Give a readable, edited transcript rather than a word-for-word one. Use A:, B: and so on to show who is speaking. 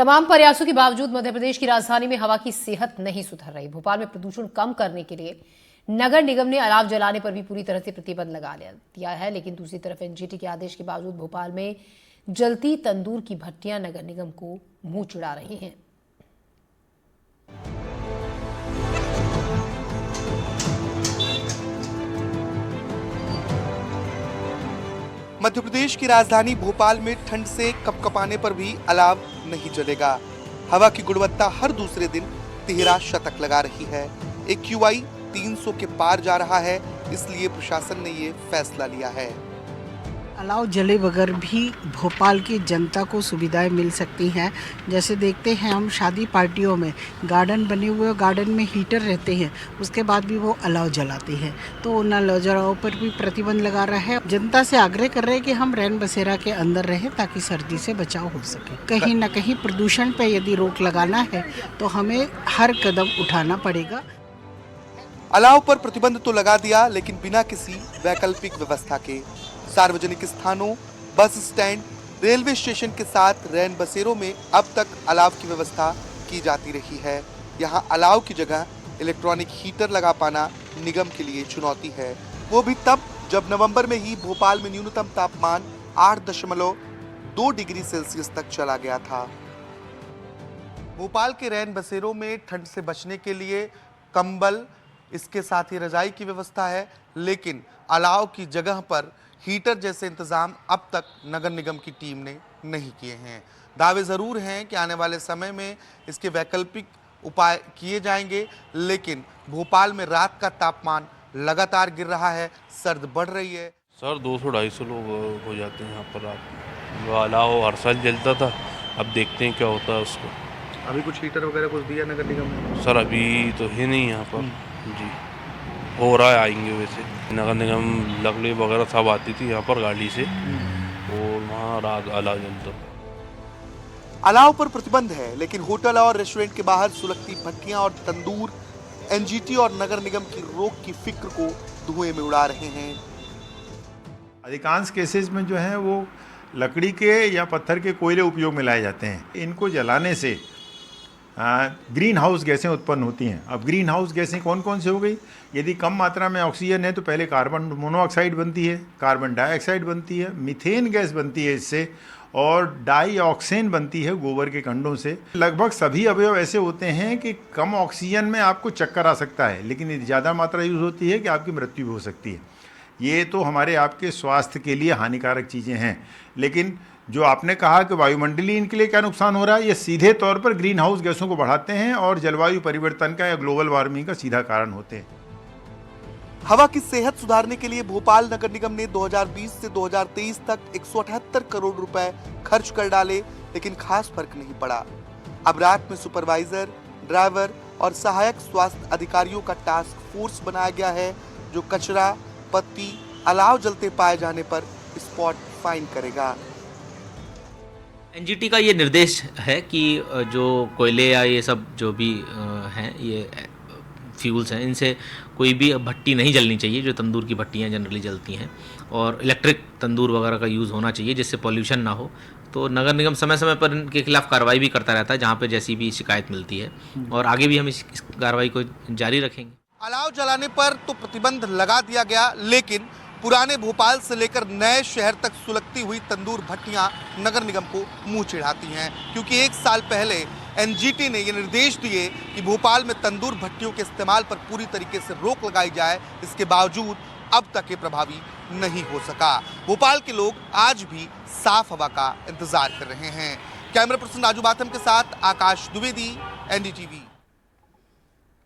A: तमाम प्रयासों के बावजूद मध्य प्रदेश की राजधानी में हवा की सेहत नहीं सुधर रही। भोपाल में प्रदूषण कम करने के लिए नगर निगम ने अलाव जलाने पर भी पूरी तरह से प्रतिबंध लगा दिया है, लेकिन दूसरी तरफ एनजीटी के आदेश के बावजूद भोपाल में जलती तंदूर की भट्टियां नगर निगम को मुंह चिढ़ा रही हैं।
B: मध्य प्रदेश की राजधानी भोपाल में ठंड से कपकपाने पर भी अलाव नहीं जलेगा। हवा की गुणवत्ता हर दूसरे दिन तिहरा शतक लगा रही है। AQI 300 के पार जा रहा है, इसलिए प्रशासन ने ये फैसला लिया है।
C: अलाव जले बगैर भी भोपाल की जनता को सुविधाएं मिल सकती हैं। जैसे देखते हैं हम शादी पार्टियों में गार्डन बने हुए, गार्डन में हीटर रहते हैं, उसके बाद भी वो अलाव जलाते हैं, तो उन अलाव जलाओं पर भी प्रतिबंध लगा रहा है। जनता से आग्रह कर रहे हैं कि हम रैन बसेरा के अंदर रहें ताकि सर्दी से बचाव हो सके। कहीं ना कहीं प्रदूषण पर यदि रोक लगाना है तो हमें हर कदम उठाना पड़ेगा।
B: अलाव पर प्रतिबंध तो लगा दिया, लेकिन बिना किसी वैकल्पिक व्यवस्था के। सार्वजनिक स्थानों, बस स्टैंड, रेलवे स्टेशन के साथ रैन बसेरों में अब तक अलाव की व्यवस्था की जाती रही है। यहां अलाव की जगह इलेक्ट्रॉनिक हीटर लगा पाना निगम के लिए चुनौती है, वो भी तब जब नवंबर में ही भोपाल में न्यूनतम तापमान 8.2 डिग्री सेल्सियस तक चला गया था। भोपाल के रैन बसेरों में ठंड से बचने के लिए कंबल, इसके साथ ही रजाई की व्यवस्था है, लेकिन अलाव की जगह पर हीटर जैसे इंतजाम अब तक नगर निगम की टीम ने नहीं किए हैं। दावे जरूर हैं कि आने वाले समय में इसके वैकल्पिक उपाय किए जाएंगे, लेकिन भोपाल में रात का तापमान लगातार गिर रहा है, सर्द बढ़ रही है।
D: सर 200-250 लोग हो जाते हैं यहाँ पर रात। वो अलाव हर साल जलता था, अब देखते हैं क्या होता है उसको।
B: अभी कुछ हीटर वगैरह कुछ दिया नगर निगम ने?
D: सर अभी तो है नहीं यहाँ पर जी, हो रहा है, आएंगे। वैसे नगर निगम लकड़ी वगैरह सब आती थी यहाँ पर गाड़ी से, और वहाँ रात अलाव जलता था।
B: अलाव पर प्रतिबंध है, लेकिन होटल और रेस्टोरेंट के बाहर सुलगती भट्टियां और तंदूर एनजीटी और नगर निगम की रोक की फिक्र को धुएं में उड़ा रहे हैं।
E: अधिकांश केसेस में जो है वो लकड़ी के या पत्थर के कोयले उपयोग में लाए जाते हैं। इनको जलाने से ग्रीन हाउस गैसें उत्पन्न होती हैं। अब ग्रीन हाउस गैसें कौन कौन से हो गई? यदि कम मात्रा में ऑक्सीजन है तो पहले कार्बन मोनोऑक्साइड बनती है, कार्बन डाइऑक्साइड बनती है, मीथेन गैस बनती है इससे, और डाईऑक्सेन बनती है गोबर के कंडों से। लगभग सभी अवयव ऐसे होते हैं कि कम ऑक्सीजन में आपको चक्कर आ सकता है, लेकिन यदि ज़्यादा मात्रा यूज़ होती है कि आपकी मृत्यु भी हो सकती है। ये तो हमारे आपके स्वास्थ्य के लिए हानिकारक चीज़ें हैं। लेकिन जो आपने कहा कि वायुमंडलीय इनके लिए क्या नुकसान हो रहा है, ये सीधे तौर पर ग्रीन हाउस गैसों को बढ़ाते हैं और जलवायु परिवर्तन का या ग्लोबल वार्मिंग का सीधा कारण होते हैं।
B: हवा की सेहत सुधारने के लिए भोपाल नगर निगम ने 2020 से 2023 तक 178 करोड़ रुपए खर्च कर डाले, लेकिन खास फर्क नहीं पड़ा। अब रात में सुपरवाइजर, ड्राइवर और सहायक स्वास्थ्य अधिकारियों का टास्क फोर्स बनाया गया है, जो कचरा, पत्ती, अलाव जलते पाए जाने पर स्पॉट फाइन करेगा।
F: एनजीटी का ये निर्देश है कि जो कोयले या ये सब जो भी हैं, ये फ्यूल्स हैं, इनसे कोई भी भट्टी नहीं जलनी चाहिए, जो तंदूर की भट्टियाँ जनरली जलती हैं, और इलेक्ट्रिक तंदूर वगैरह का यूज़ होना चाहिए जिससे पॉल्यूशन ना हो। तो नगर निगम समय समय पर इनके खिलाफ कार्रवाई भी करता रहता है जहाँ पे जैसी भी शिकायत मिलती है, और आगे भी हम इस कार्रवाई को जारी रखेंगे।
B: अलाव जलाने पर तो प्रतिबंध लगा दिया गया, लेकिन पुराने भोपाल से लेकर नए शहर तक सुलगती हुई तंदूर भट्टियां नगर निगम को मुंह चिढ़ाती हैं, क्योंकि 1 साल पहले एनजीटी ने ये निर्देश दिए कि भोपाल में तंदूर भट्टियों के इस्तेमाल पर पूरी तरीके से रोक लगाई जाए। इसके बावजूद अब तक ये प्रभावी नहीं हो सका। भोपाल के लोग आज भी साफ हवा का इंतजार कर रहे हैं। कैमरा पर्सन राजू बाथम के साथ आकाश द्विवेदी, NDTV।